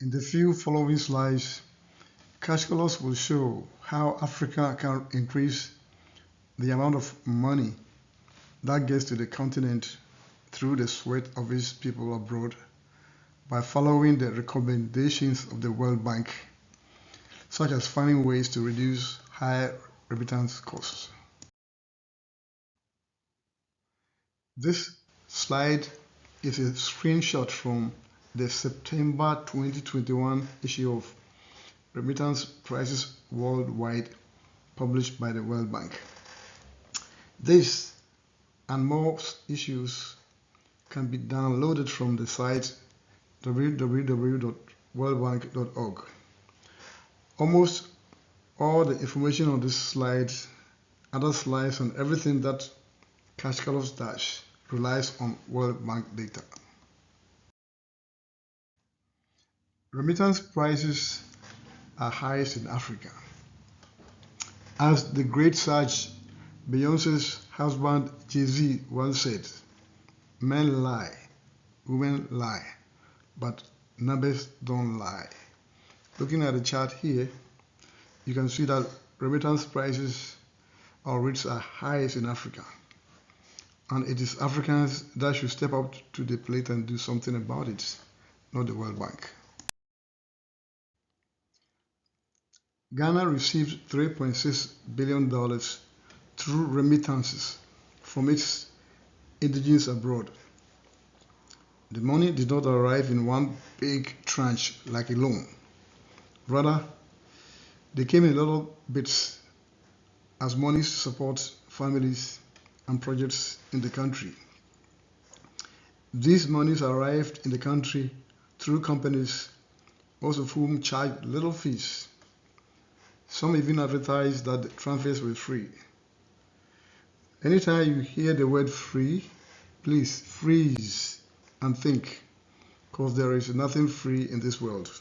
In the few following slides, cash colors will show how Africa can increase the amount of money that gets to the continent through the sweat of its people abroad by following the recommendations of the World Bank, such as finding ways to reduce high remittance costs. This slide is a screenshot from the September 2021 issue of Remittance Prices Worldwide, published by the World Bank. This and more issues can be downloaded from the site www.worldbank.org. Almost all the information on this slide, other slides, and everything that Cash Colors Dash relies on World Bank data. Remittance prices are highest in Africa. As the great sage Beyonce's husband Jay-Z once said, "Men lie, women lie, but numbers don't lie." Looking at the chart here, you can see that remittance prices or rates are highest in Africa. And it is Africans that should step up to the plate and do something about it, not the World Bank. Ghana received $3.6 billion through remittances from its indigenes abroad. The money did not arrive in one big tranche like a loan. Rather, they came in little bits as monies to support families and projects in the country. These monies arrived in the country through companies, most of whom charged little fees. Some even advertised that the transfers were free. Anytime you hear the word free, please freeze and think, because there is nothing free in this world.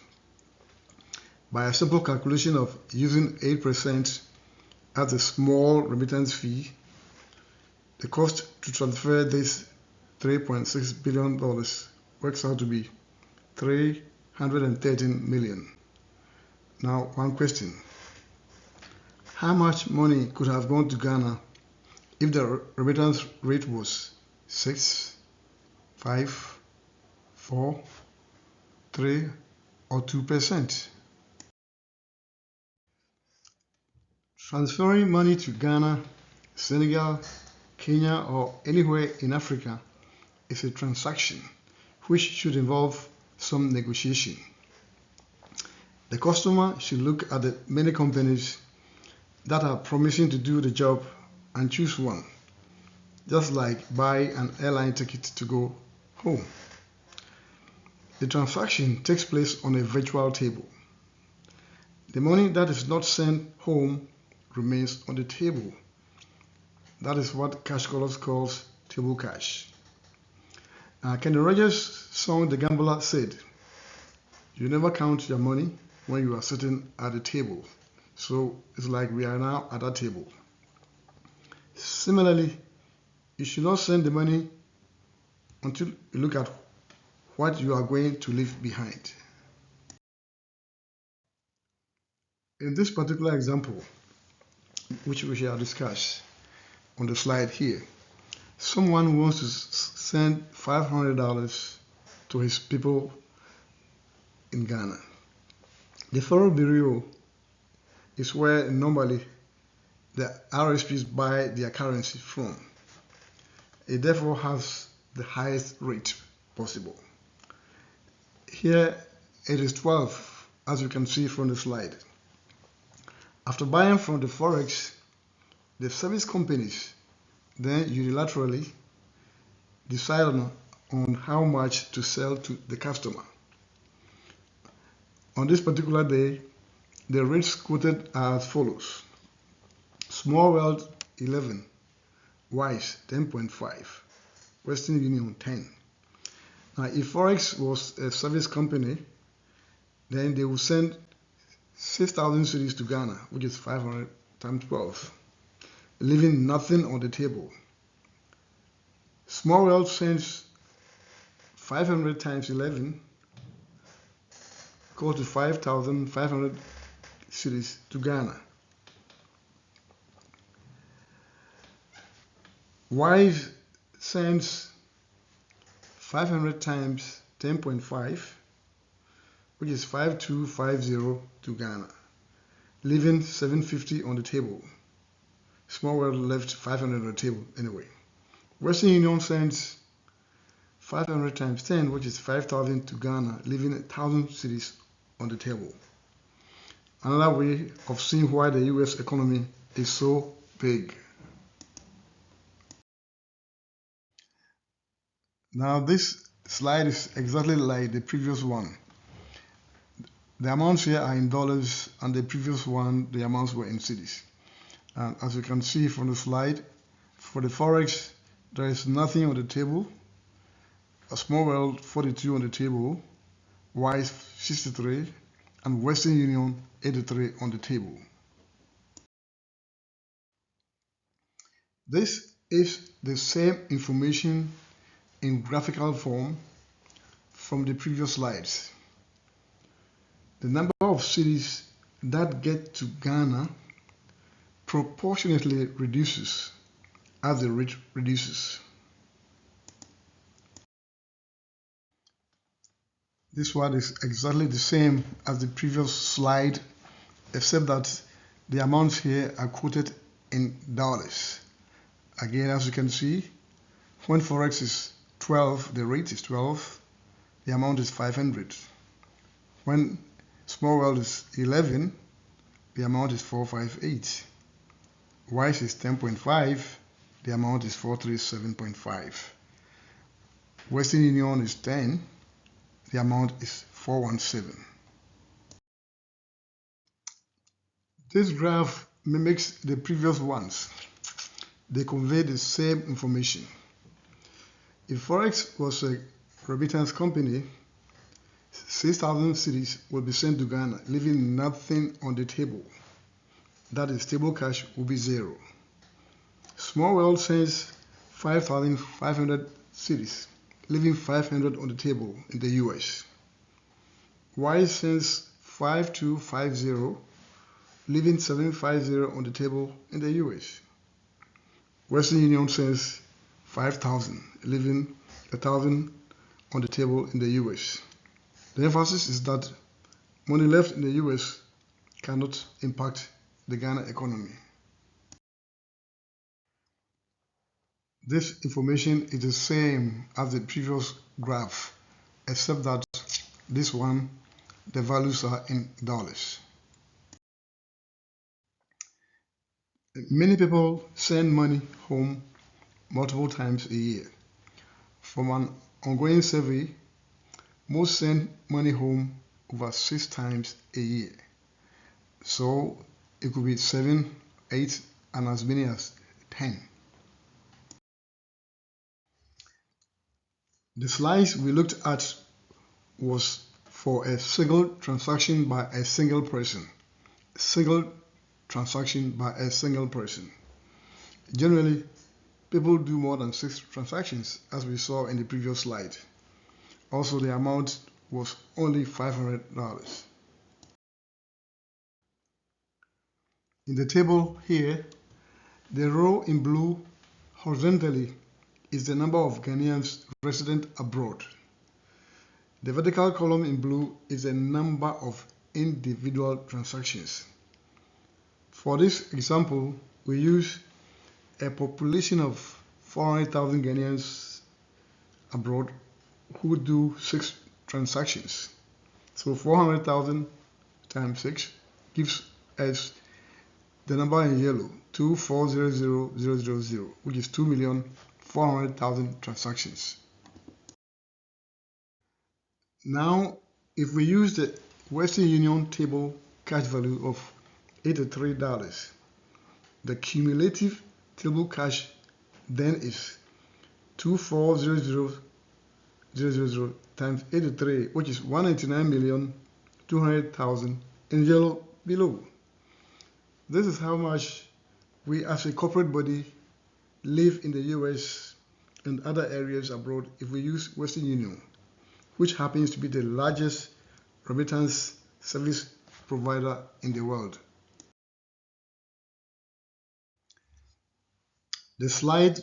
By a simple calculation of using 8% as a small remittance fee, the cost to transfer this $3.6 billion works out to be $313 million. Now, one question. How much money could have gone to Ghana if the remittance rate was 6, 5, 4, 3, or 2%? Transferring money to Ghana, Senegal, Kenya, or anywhere in Africa is a transaction which should involve some negotiation. The customer should look at the many companies that are promising to do the job and choose one, just like buy an airline ticket to go home. The transaction takes place on a virtual table. The money that is not sent home remains on the table. That is what Cash Colors calls table cash. Kenny Rogers' song The Gambler said, "You never count your money when you are sitting at the table." So it's like we are now at that table. Similarly, you should not send the money until you look at what you are going to leave behind. In this particular example, which we shall discuss on the slide here, someone wants to send $500 to his people in Ghana. The Foreign Bureau is where normally the RSPs buy their currency from. It therefore has the highest rate possible. Here it is 12, as you can see from the slide. After buying from the Forex, the service companies then unilaterally decide on how much to sell to the customer. On this particular day, the rates quoted are as follows. Small World 11, Wise 10.5, Western Union 10. Now, if Forex was a service company, then they will send 6,000 cedis to Ghana, which is 500 times 12, leaving nothing on the table. Small World sends 500 times 11, equal to 5,500 cedis to Ghana. Y sends 500 times 10.5, which is 5250 to Ghana, leaving 750 on the table. Small World left 500 on the table anyway. Western Union sends 500 times 10, which is 5,000 to Ghana, leaving 1,000 cedis on the table. Another way of seeing why the US economy is so big. Now this slide is exactly like the previous one. The amounts here are in dollars, and the previous one, the amounts were in cedis. And as you can see from the slide, for the Forex, there is nothing on the table. A Small World 42 on the table, Y 63, and Western Union 83 on the table. This is the same information in graphical form from the previous slides. The number of cedis that get to Ghana proportionately reduces as the rate reduces. This one is exactly the same as the previous slide, except that the amounts here are quoted in dollars. Again, as you can see, when Forex is 12, the rate is 12, the amount is 500. When Small World is 11, the amount is 458. Y is 10.5, the amount is 437.5. Western Union is 10, the amount is 417. This graph mimics the previous ones. They convey the same information. If Forex was a remittance company, 6,000 cedis will be sent to Ghana, leaving nothing on the table. That is, table cash will be zero. Small World sends 5,500 cedis, leaving 500 on the table in the US. Y sends 5250, leaving 750 on the table in the US. Western Union sends 5,000, leaving 1,000 on the table in the US. The emphasis is that money left in the US cannot impact the Ghana economy. This information is the same as the previous graph, except that this one, the values are in dollars. Many people send money home multiple times a year. From an ongoing survey, most send money home over 6 times a year. So it could be 7, 8, and as many as 10. The slides we looked at was for a single transaction by a single person. Single transaction by a single person. Generally, people do more than 6 transactions, as we saw in the previous slide. Also, the amount was only $500. In the table here, the row in blue horizontally is the number of Ghanaians resident abroad. The vertical column in blue is the number of individual transactions. For this example, we use a population of 400,000 Ghanaians abroad who do 6 transactions. So 400,000 times 6 gives us the number in yellow, 2,400,000, which is 2,400,000 transactions. Now, if we use the Western Union table cash value of $83, the cumulative table cash then is 2,400,000 times 83, which is 199,200,000 in yellow below. This is how much we as a corporate body live in the US and other areas abroad if we use Western Union, which happens to be the largest remittance service provider in the world. The slide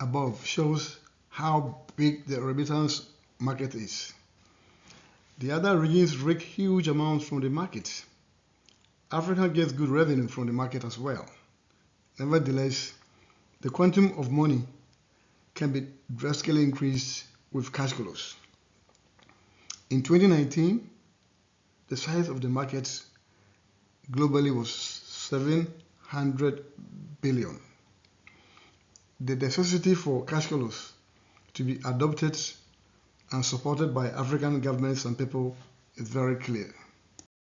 above shows how big the remittance market is. The other regions rake huge amounts from the market. Africa gets good revenue from the market as well. Nevertheless, the quantum of money can be drastically increased with cash flows. In 2019, the size of the market globally was 700 billion. The necessity for cash flows to be adopted and supported by African governments and people is very clear.